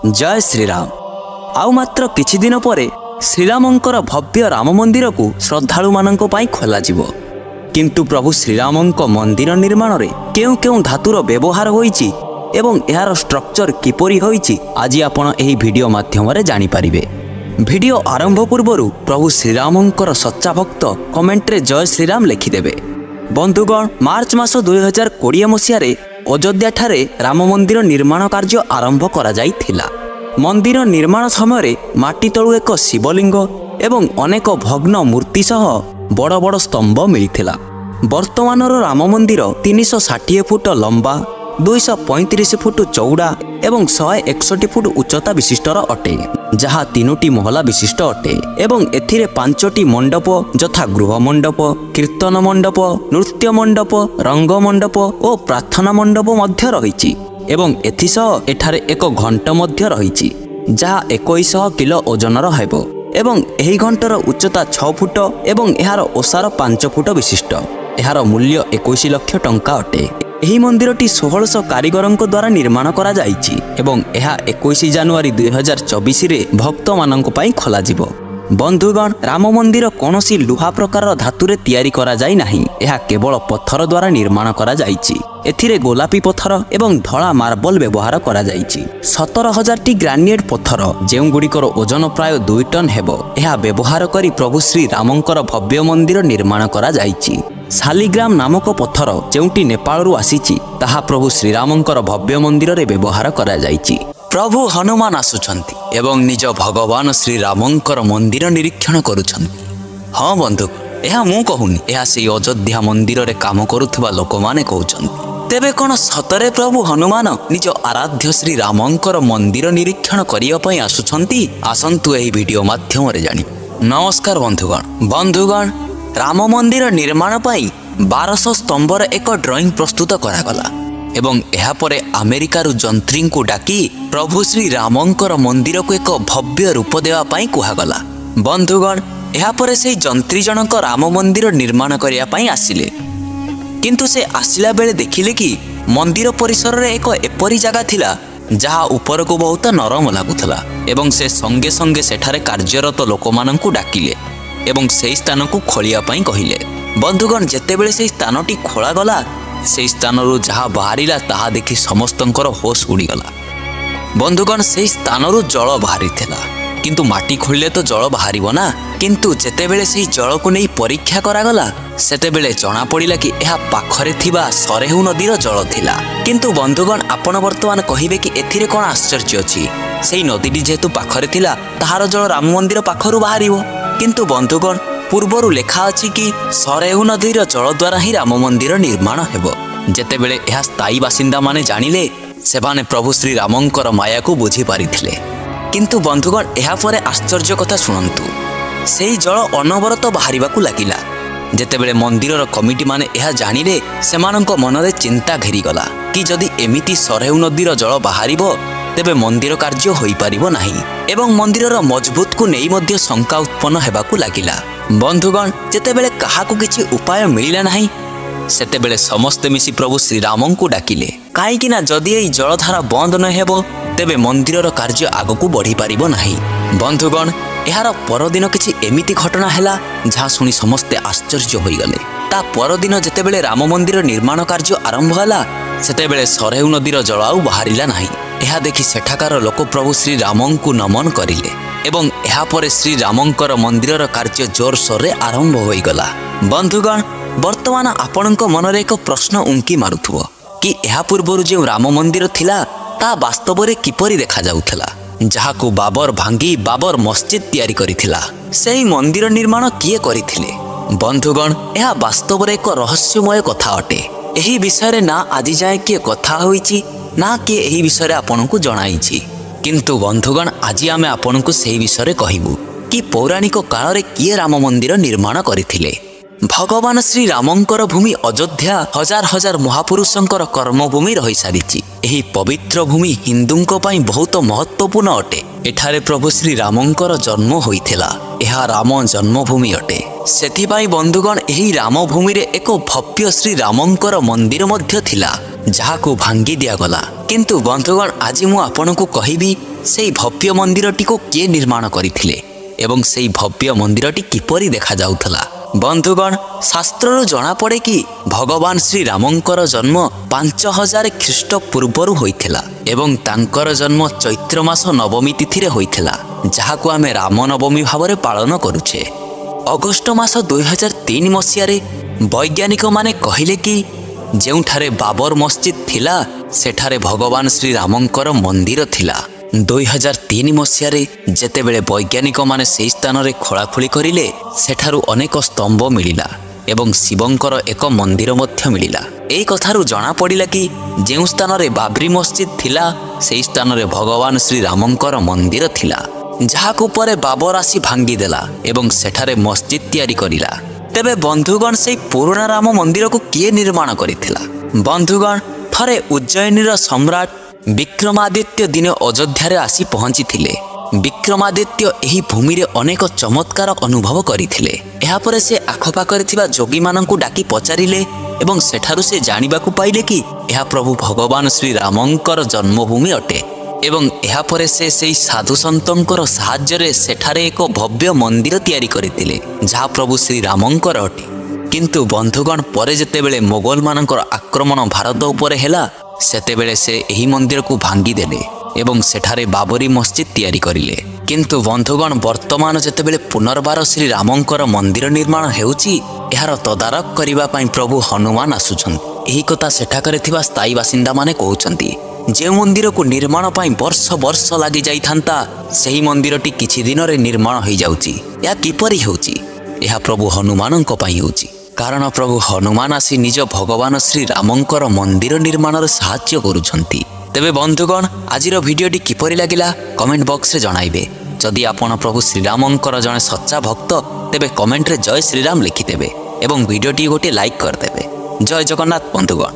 जय श्रीराम। आउ मात्र किछि दिन परे श्रीरामंकर भव्य राम मंदिर को श्रद्धालु मानक पई खोला जिवो। किंतु प्रभु श्रीरामंक मंदिर निर्माण रे केउ केउ धातुर व्यवहार होईची एवं यार स्ट्रक्चर किपरि होईची आज आपण एही वीडियो माध्यम रे जानि परिबे। वीडियो आरंभ पूर्वरु प्रभु श्रीरामंकर सच्चा भक्त कमेंट रे जय श्रीराम लिखिदेबे। बंधुगण, मार्च मास 2020 मसीह रे अयोध्या ठारे राम मंदिर निर्माण कार्य आरंभ करा जाइथिला। मंदिर निर्माण समय माटी तळु एक शिवलिंग एवं अनेक भग्न मूर्ति सह बड़ बड़ स्तंभ मिलिथिला। वर्तमानर राम मंदिर 360 फुट लंबा, 235 फुट चौड़ा एवं 161 फुट उच्चता विशिष्टर अटे, जहाँ 3टी महला विशिष्ट अटे एवं एथिरे 5टी मंडप यथा गृह मंडप, कीर्तन मंडप, नृत्य मंडप, रंग मंडप और प्रार्थना मंडप मध्य रहिछि एवं एथिसह एठारे एक घंट मध्य रहिछि, जहाँ 2100 किलो ओजनर हेबो एवं एही घंटर उच्चता 6 फुट एवं एहार ओसार 5 फुट विशिष्ट। एहार मूल्य 21 लाख टंका अटे। एही मंदिरटी 1600 कारीगरଙ୍କ द्वारा निर्माण करा जाइछि एवं एहा 21 जनवरी 2024 रे भक्त मानଙ୍କ ପାଇଁ खोला जिवो। बंधुगण, राम मंदिर कोनोसी लुहा प्रकार धातुरे तैयारी करा जाई नाही। एहा केवल पत्थर द्वारा निर्माण करा जाइछि। एथिरे गोलापी पत्थर एवं धळा मार्बल व्यवहार करा जाइछि। 17000 ग्रानाइट पत्थर जेउ गुडिकर ओजन प्राय 2 टन हेबो, एहा व्यवहार करी प्रभु श्री रामंकर भव्य मंदिर निर्माण करा जाइछि। शालिग्राम नामक पत्थर जेउटी नेपाल आसीछि ताहा प्रभु श्रीरामंकर भव्य मंदिर रे व्यवहार करा जाइछि। प्रभु हनुमान आसुछंती एवं निज भगवान श्रीरामंकर मंदिर निरीक्षण करुछंती। हाँ बंधु, एहा मु कहूनी, एहा से अयोध्या मंदिर रे काम करुथबा लोक माने कहउछंती। तेबे कोन सतरे प्रभु हनुमान निज आराध्य श्री रामंकर मंदिर निरीक्षण करिया पई आसुछंती? आसंतु एही वीडियो माध्यम रे जानि। नमस्कार बंधुगण, राम मंदिर निर्माण पाई 1200 स्तंभर एक ड्राइंग प्रस्तुत करागला एवं एहा परे अमेरिकार जंत्री को डाकी प्रभु श्री रामंकर मंदिर को एक भव्य रूप देवा पाई कुहागला। बंधुगण, एहा परे से जंत्री जनक राम मंदिर निर्माण करिया पाई आसिले, किंतु से आसिला बेले देखिले कि मंदिर परिसर रे एक एपरी जगह थिला जहाँ ऊपर को बहुत नरम लागुथला एवं से संगे संगे सेठारे कार्यरत लोक माननकु डाकिले एवं से स्थान को खोलिया पाई कहिले। बंधुगण, जेतेबेले से स्थानटी खोला गला, से स्थान रु जहाँ बाहरिला ताहा देखि समस्तंकर होश उड़ीगला। बंधुगण, से स्थान रु जल बाहरी थिला, किंतु माटी खोलिले तो जल बाहरिबो ना। किंतु जेतेबेले से जल को नहीं परीक्षा करागला, सेतेबेले जना पड़िला कि एहा पाखरे थिबा सरेहु नदीर जल थिला। किंतु बंधुगण, आपण वर्तमान कहिबे कि एथिरे कोन आश्चर्य अछि? सेही नदीटी जेहेतु पाखरे थिला, ताहार जल राम मंदिर पाखरु बाहरिबो। किंतु बंधुगण, पूर्वरु लेखा अछि कि सरेहु नदीर जल द्वारा ही राम मंदिर निर्माण हेबो। जेतेबेले एहा स्थायी बासिंदा माने जानिले, सेबाने प्रभु श्री रामंकर माया को बुझी पारिथिले। किंतु बंधुगण, एहा परे आश्चर्य कथा शुणंतु। सेही जल अनवरत बाहरिबाकु लागिला। जेतेबेले मंदिरर कमिटी माने एहा जानिले, सेमानंक मनरे चिंता घेरीगला कि जदि एमिति सरेहु नदीर जल बाहरिबो तेबे मंदिर कार्य होई पारिबो नाही एवं मंदिरर मजबूत को नेई मध्य शंका उत्पन्न हेबाकु लागिला। बंधुगण, जेतेबेले काहाकु किछि उपाय मिलिला नाही, सेतेबेले समस्त मिसी प्रभु श्रीरामं को डाकिले, काहेकि ना जदि एई जलधारा बंद न हेबो तेबे मंदिरर कार्य आगकु बढ़ी पारिबो नाही। बंधुगण, एहार परदिन किछि एमिति घटना हेला जहाँ शुणी समस्ते आश्चर्य होइगले। ता परदिन जेतेबेले राम मंदिर निर्माण कार्य आरंभ होला, सेतेबेले सरेहु नदीर जल आउ बाहरिला नाही। एहा देखि सेठाकार लोक प्रभु श्री रामं को नमन करिले एवं एहा परे श्री रामंकर मंदिरर कार्य जोर सोरे आरंभ होइगला। बंधुगण, वर्तमान आपणक मनरे एक प्रश्न उंकी मारुथबो कि एहा पूर्वरु जे राम मंदिर थिला ता वास्तव रे किपरि देखा जाउथला, जहाकु बाबर भांगी बाबर मस्जिद तैयारी करिथिला। सेही मंदिर निर्माण किए करिथिले? बंधुगण, एहा वास्तव रे एक रहस्यमय कथा अटे। एही विषय ना आजि जाए किए कथा होईची ना कि एही विषय आपनकु जणाइछि। किंतु बंधुगण, आज आमे आपनकु सेही विषय कहिबु कि पौराणिक काल रे किए राम मंदिर निर्माण करिथिले। भगवान श्री रामंकर भूमि अयोध्या हजार हजार महापुरुषंकर कर्मभूमि रही सारिछि। एही पवित्र भूमि हिंदुंक पई बहुत महत्वपूर्ण अटे। एठारे प्रभु श्री रामंकर जन्म होइथिला। एहा राम जन्मभूमि अटे। सेथिपाई बंधुगण, एही रामभूमि रे एक भव्य श्री रामंकर मंदिर मध्य थिला, जहाकु भांगी दिया गला କିନ୍ତୁ ବନ୍ଧୁଗଣ ଆଜି ମୁଁ ଆପଣଙ୍କୁ କହିବି ସେହି ଭବ୍ୟ ମନ୍ଦିରଟିକୁ କିଏ ନିର୍ମାଣ କରିଥିଲେ ଏବଂ ସେହି ଭବ୍ୟ ମନ୍ଦିରଟି କିପରି ଦେଖାଯାଉଥିଲା। ବନ୍ଧୁଗଣ ଶାସ୍ତ୍ରରୁ ଜଣାପଡ଼େ କି ଭଗବାନ ଶ୍ରୀରାମଙ୍କର ଜନ୍ମ 5000 ଖ୍ରୀଷ୍ଟ ପୂର୍ବରୁ ହୋଇଥିଲା ଏବଂ ତାଙ୍କର ଜନ୍ମ ଚୈତ୍ର ମାସ ନବମୀ ତିଥିରେ ହୋଇଥିଲା, ଯାହାକୁ ଆମେ ରାମନବମୀ ଭାବରେ ପାଳନ କରୁଛେ। ଅଗଷ୍ଟ ମାସ 2003 ମସିହାରେ ବୈଜ୍ଞାନିକମାନେ କହିଲେ କି ଯେଉଁଠାରେ ବାବର ମସଜିଦ୍ ଥିଲା ସେଠାରେ ଭଗବାନ ଶ୍ରୀରାମଙ୍କର ମନ୍ଦିର ଥିଲା। 2003 ମସିହାରେ ଯେତେବେଳେ ବୈଜ୍ଞାନିକମାନେ ସେହି ସ୍ଥାନରେ ଖୋଳାଖୋଳି କରିଲେ ସେଠାରୁ ଅନେକ ସ୍ତମ୍ଭ ମିଳିଲା ଏବଂ ଶିବଙ୍କର ଏକ ମନ୍ଦିର ମଧ୍ୟ ମିଳିଲା। ଏହି କଥାରୁ ଜଣାପଡ଼ିଲା କି ଯେଉଁ ସ୍ଥାନରେ ବାବରି ମସଜିଦ୍ ଥିଲା ସେହି ସ୍ଥାନରେ ଭଗବାନ ଶ୍ରୀରାମଙ୍କର ମନ୍ଦିର ଥିଲା, ଯାହାକୁ ପରେ ବାବର ଆସି ଭାଙ୍ଗିଦେଲା ଏବଂ ସେଠାରେ ମସଜିଦ୍ ତିଆରି କରିଲା। ତେବେ ବନ୍ଧୁଗଣ ସେହି ପୁରୁଣା ରାମ ମନ୍ଦିରକୁ କିଏ ନିର୍ମାଣ କରିଥିଲା? ବନ୍ଧୁଗଣ ଥରେ ଉଜ୍ଜୟିନୀର ସମ୍ରାଟ ବିକ୍ରମାଦିତ୍ୟ ଦିନେ ଅଯୋଧ୍ୟାରେ ଆସି ପହଞ୍ଚିଥିଲେ। ବିକ୍ରମାଦିତ୍ୟ ଏହି ଭୂମିରେ ଅନେକ ଚମତ୍କାର ଅନୁଭବ କରିଥିଲେ। ଏହାପରେ ସେ ଆଖପାଖରେ ଥିବା ଯୋଗୀମାନଙ୍କୁ ଡାକି ପଚାରିଲେ ଏବଂ ସେଠାରୁ ସେ ଜାଣିବାକୁ ପାଇଲେ କି ଏହା ପ୍ରଭୁ ଭଗବାନ ଶ୍ରୀରାମଙ୍କର ଜନ୍ମଭୂମି ଅଟେ ଏବଂ ଏହାପରେ ସେ ସେହି ସାଧୁସନ୍ତଙ୍କର ସାହାଯ୍ୟରେ ସେଠାରେ ଏକ ଭବ୍ୟ ମନ୍ଦିର ତିଆରି କରିଥିଲେ, ଯାହା ପ୍ରଭୁ ଶ୍ରୀରାମଙ୍କର ଅଟେ। କିନ୍ତୁ ବନ୍ଧୁଗଣ ପରେ ଯେତେବେଳେ ମୋଗଲମାନଙ୍କର ଆକ୍ରମଣ ଭାରତ ଉପରେ ହେଲା ସେତେବେଳେ ସେ ଏହି ମନ୍ଦିରକୁ ଭାଙ୍ଗିଦେଲେ ଏବଂ ସେଠାରେ ବାବରି ମସଜିଦ୍ ତିଆରି କରିଲେ। କିନ୍ତୁ ବନ୍ଧୁଗଣ ବର୍ତ୍ତମାନ ଯେତେବେଳେ ପୁନର୍ବାର ଶ୍ରୀରାମଙ୍କର ମନ୍ଦିର ନିର୍ମାଣ ହେଉଛି ଏହାର ତଦାରଖ କରିବା ପାଇଁ ପ୍ରଭୁ ହନୁମାନ ଆସୁଛନ୍ତି। ଏହି କଥା ସେଠାକାରେ ଥିବା ସ୍ଥାୟୀ ବାସିନ୍ଦାମାନେ କହୁଛନ୍ତି। ଯେଉଁ ମନ୍ଦିରକୁ ନିର୍ମାଣ ପାଇଁ ବର୍ଷ ବର୍ଷ ଲାଗିଯାଇଥାନ୍ତା ସେହି ମନ୍ଦିରଟି କିଛି ଦିନରେ ନିର୍ମାଣ ହୋଇଯାଉଛି। ଏହା କିପରି ହେଉଛି? ଏହା ପ୍ରଭୁ ହନୁମାନଙ୍କ ପାଇଁ ହେଉଛି, କାରଣ ପ୍ରଭୁ ହନୁମାନ ଆସି ନିଜ ଭଗବାନ ଶ୍ରୀରାମଙ୍କର ମନ୍ଦିର ନିର୍ମାଣରେ ସାହାଯ୍ୟ କରୁଛନ୍ତି। ତେବେ ବନ୍ଧୁଗଣ ଆଜିର ଭିଡ଼ିଓଟି କିପରି ଲାଗିଲା କମେଣ୍ଟ ବକ୍ସରେ ଜଣାଇବେ। ଯଦି ଆପଣ ପ୍ରଭୁ ଶ୍ରୀରାମଙ୍କର ଜଣେ ସଚ୍ଚା ଭକ୍ତ ତେବେ କମେଣ୍ଟରେ ଜୟ ଶ୍ରୀରାମ ଲେଖିଦେବେ ଏବଂ ଭିଡ଼ିଓଟି ଗୋଟିଏ ଲାଇକ୍ କରିଦେବେ। ଜୟ ଜଗନ୍ନାଥ ବନ୍ଧୁଗଣ।